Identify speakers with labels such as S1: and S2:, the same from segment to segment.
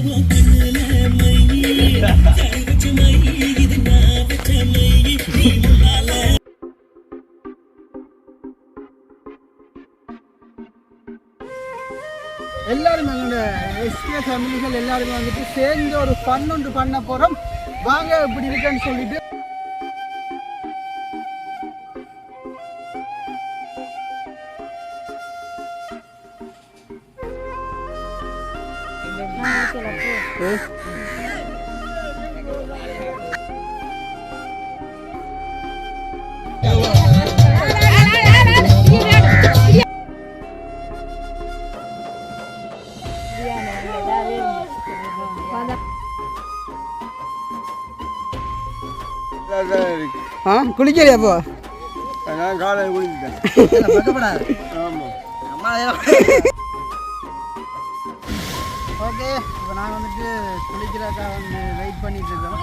S1: எல்லாரும் எங்களோட எஸ்கே ஃபேமிலிகள் எல்லாருமே வந்துட்டு சேர்ந்து ஒரு ஃபன் ஒன்று பண்ண போகிறோம். வாங்க இப்படி இருக்குன்னு சொல்லிட்டு குளிக்கலையா அப்போ?
S2: நான் காலையில் குளிச்சுட்டேன்.
S1: ஓகே, இப்போ நான் வந்துட்டு குளிக்கிறாக்கா வந்து வெயிட் பண்ணிட்டு இருக்கோம்.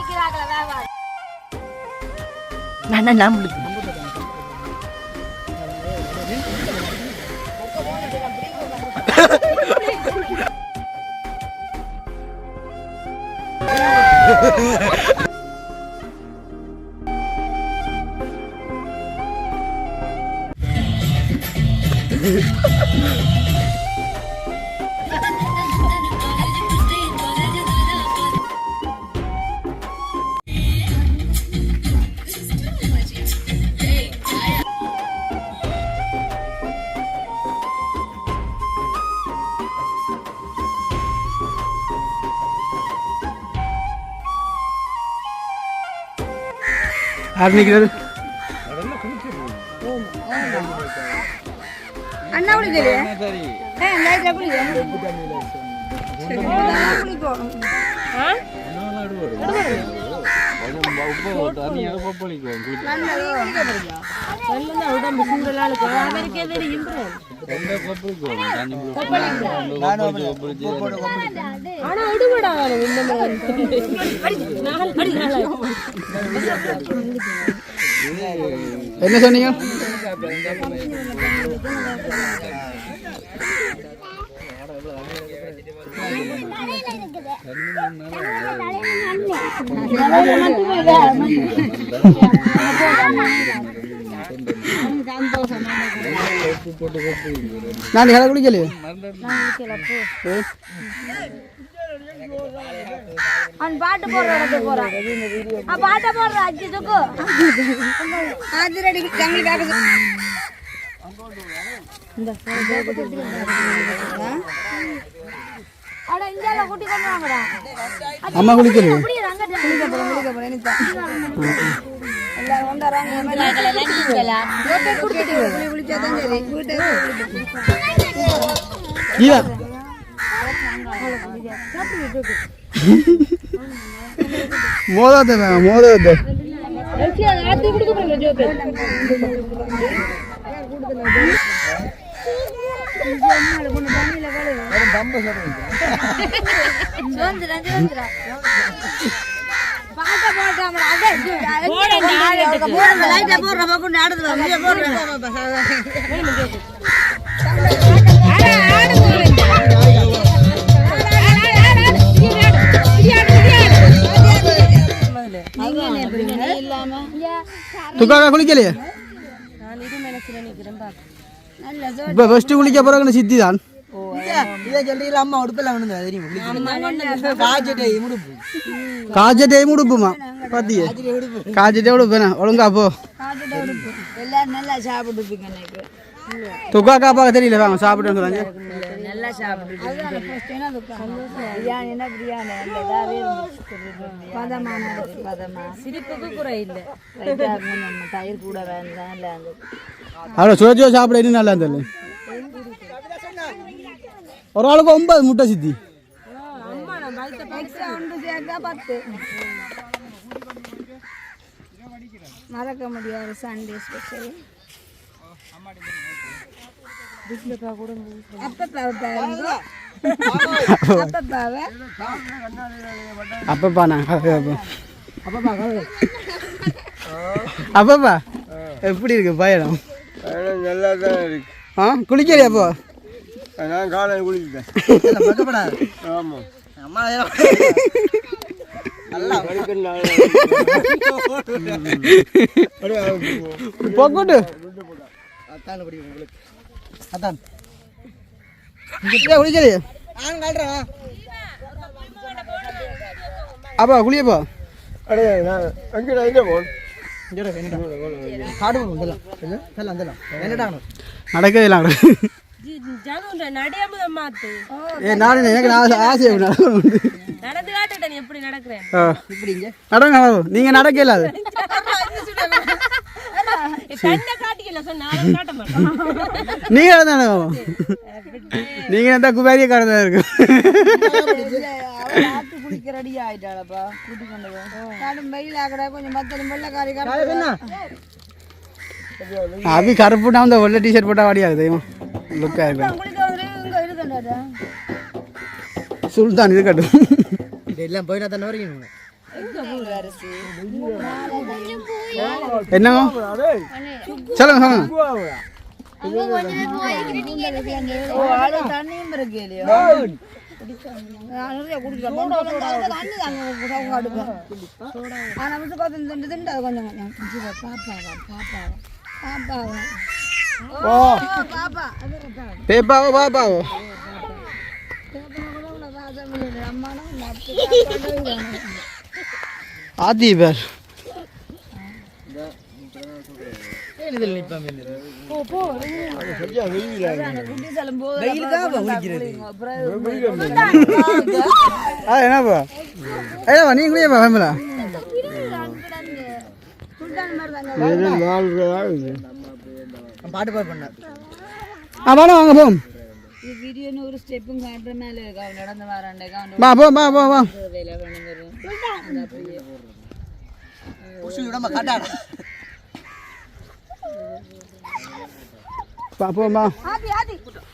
S1: ஆரம்பிக்கிறது
S3: அண்ணா குளிக்கலையே?
S4: உடம்பு சுண்டலாளுக்கு அவருக்கே தெரியும். ஆனா விடுபடா
S1: என்ன சொன்னீங்க? நான் ஹலோ குளிக்கலையே?
S3: பாட்டு போடுற போறான் பாட்ட போடுற அஞ்சு சுக்கு அது ரெடி
S1: அம்மா குளிக்கலையே? மோதாத மோதாத துக்காக்கா குளிக்கலையே? இப்ப ஃபர்ஸ்ட் குளிக்க போறாங்க சித்தி தான்.
S2: அம்மா உடுப்பெல்லாம்
S1: காஜட்டே உடுப்புமா பாத்தியே? காஜட்டே உடுப்பேனா ஒழுங்கா போ.
S3: நல்லா சாப்பிட்டு
S1: துக்காக்கா பார்க்க தெரியல, வாங்க சாப்பிட்டு சொல்லுங்க.
S3: நல்லா சாப்பிட்டு சிரிப்புக்கு குறை இல்லை. தயிர் கூட வேண்டாம்.
S1: அவ்வளோ சுழற்சியோ சாப்பிட இன்னும் நல்லா இருந்தது. ஒரு ஆளுக்கு 9 முட்டை சித்தி.
S3: மறக்க முடியாது சண்டே ஸ்பெஷல்.
S1: அப்பப்பா அப்பப்பா எப்படி இருக்கு பயணம்?
S2: நல்லா தான் இருக்கு.
S1: குளிக்கலையா அப்போ?
S2: நான் காலையில் குளிச்சுட்டேன்.
S1: ஆமாம்
S2: அம்மா நல்லா
S1: போட்டு
S2: அதான் பிடிக்கும் உங்களுக்கு
S1: அதான் குளிச்சது
S2: நான் கல்றேன்
S1: அப்பா குளியப்பா
S2: அடே நான் எங்கே போன்
S1: காடு வந்துடலாம் செல்லாம் வந்துடலாம் என்னடாங்க
S2: நடக்கவே இல்லை
S4: ஜனூன்ற நடையாம மாத்து
S1: ஏ நானே எனக்கு ஆசை
S4: நடந்து காட்டுட்டேன் எப்படி நடக்கிறேன்
S1: இப்படிங்க நடங்க நீங்க நடக்கல அது
S4: கண்ணை காட்டிக்கல சொன்னா காட்ட மாட்டேன்
S1: நீங்க தானே நீங்க எந்த குபாரிய காரதா இருக்கு
S3: ஆத்து குளிக்க ரெடி ஆயிட்டாளப்பா கூட்டி கொண்டு போய் காடும் வெயில் ஆகடா கொஞ்சம் மத்தலும் வெள்ளக்காரி
S1: அபி கருப்பு நான் வெள்ளை டிஷர்ட் போட்டா வாடி ஆகுது லுக்கா இருக்கு
S3: குளிக்க வந்து இங்க இருக்கண்டாடா
S1: சுல்தான் இருக்கட்டும்
S2: இதெல்லாம் போயினா தானே வரீங்க
S1: என்னங்க சொல்லுங்க சொல்லுங்க
S3: தண்ணியும் இருக்கு இல்லையா
S1: பேப்பாவோ பாப்பாவோ ஆதி பேர் என்னப்பா ஏப்பா நீ குடியப்பா ஃபேமிலா
S2: பாட்டு பாட்டு பண்ண
S1: வாங்க வாங்க போம்
S3: வீடியோன்னு ஒரு ஸ்டெப்பும் காட்டுற மேல இருக்கு அவன் நடந்து வராண்டே
S1: வா போ வா வா வா
S3: வேலை பண்ணுங்க
S2: விடாம காட்டாடா
S1: பாப்போமா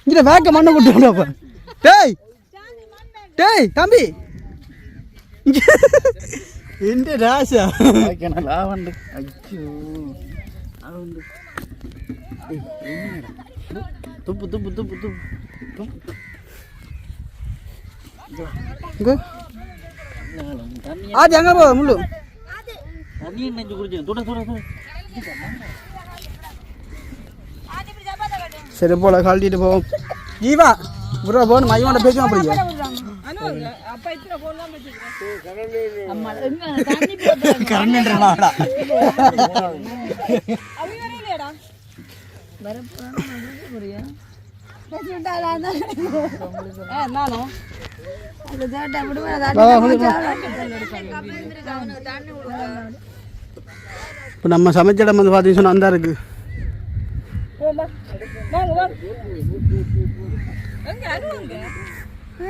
S1: இங்க வேக்க மண்ணை போட்டு டேய் டேய் தம்பி இந்த ராசா லாவண்டு ஐயோ அவண்டு துப்பு துப்பு துப்பு துப்பு ஆதி அங்க போ முள்ளு தண்ணி நெஞ்சு குடிச்சு தொட தொட தொட சரி போல கழட்டிட்டு போவோம் ஜீவா ப்ரோ போன் மையோட பேசுவோம் அப்படிங்க கரண்ட்ன்றா இப்போ நம்ம சமைச்ச இடம் வந்து பார்த்தீங்கன்னு சொன்னால் அந்த இருக்கு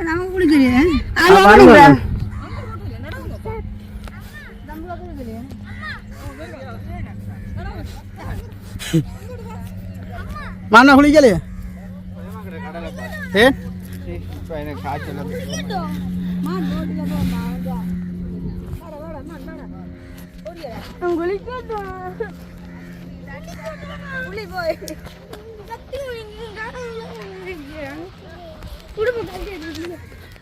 S3: நமக்கு குளிக்கிறேன்
S1: மானா குளிக்கலையே ஏன்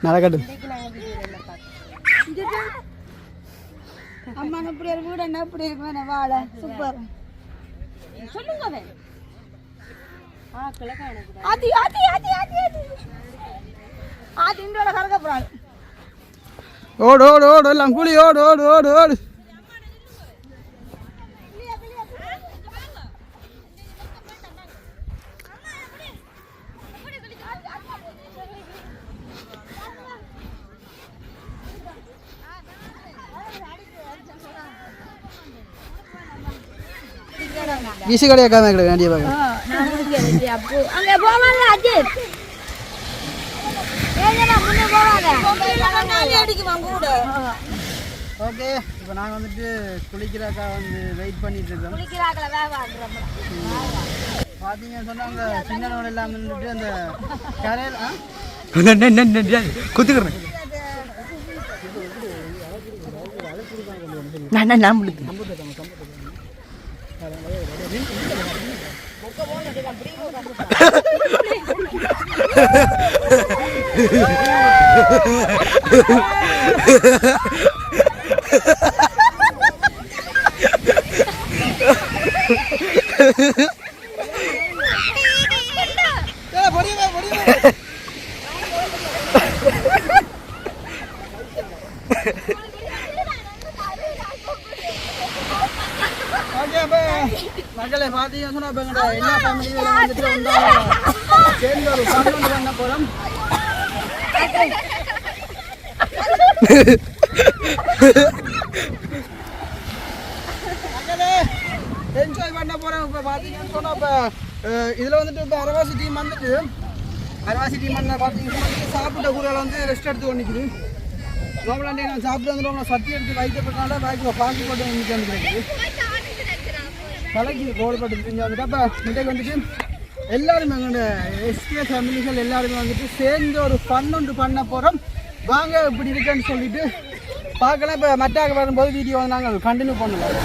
S1: நடக்கட்டும்
S3: அம்மா எப்படி இருக்கு வீடு என்ன எப்படி இருக்கு வாழை சூப்பர்
S4: சொல்லுங்க
S3: ஆதி ஆதி ஆதி ஆதி ஆதி ஆதி இந்தோட கறக்க போறாள்
S1: ஓடு ஓடு ஓடு எல்லாம் கூலி ஓடு ஓடு ஓடு ஓடு வீசி கடையா காம கிட வேண்டிய பாக்க
S3: நான் குடிக்கிறேன் அப்போ அங்க போவாங்க அஜித் ஏங்கடா முன்ன போவாங்க நான் அடிக்குமா கூட
S1: ஓகே இப்போ நாங்கள் வந்துட்டு குளிக்கிறாக்கா வந்து வெயிட் பண்ணிட்டு இருக்கோம்
S3: குளிக்கிறாங்களா வேவாங்க
S1: பார்த்தீங்கன்னு சொன்னால் அங்கே சின்னவங்க எல்லாம் வந்துட்டு அந்த கரையில்
S2: குத்துக்கிறேன்
S1: மக்களை பார்த்தீங்கன்னு சொன்னா இப்ப எங்கட எல்லா ஃபேமிலியும் வந்துட்டு வந்தாங்க சேர்ந்து ஒரு ஃபன் ஒன்று பண்ண போறோம். என்ஜாய் பண்ண போறோம். இப்ப பாத்தீங்கன்னு சொன்னா இப்ப இதுல வந்துட்டு இப்ப அரவாசி டீம் வந்துட்டு பாத்தீங்கன்னா சாப்பிட்ட கூறால வந்து ரெஸ்ட் எடுத்து கொண்டிருக்குது. ரோமலாண்டி நான் சாப்பிட்டு வந்துடும் சட்டி எடுத்து வைக்கப்பட்டனால பேக்கில் பாக்கி போட்டு வந்துட்டு தலைக்கு ரோல் பட்டு செஞ்சு வந்துட்டு அப்போ இன்றைக்கு வந்துட்டு எல்லாருமே எங்களோட எஸ்கே ஃபேமிலிகள் எல்லாருமே வந்துட்டு சேர்ந்து ஒரு ஃபன் ஒன்று பண்ண போகிறோம். வாங்க இப்படி இருக்குன்னு சொல்லிட்டு பார்க்கலாம். இப்போ மட்டாக வரும்போது வீடியோ வந்து நாங்கள் கண்டினியூ பண்ணலாம்.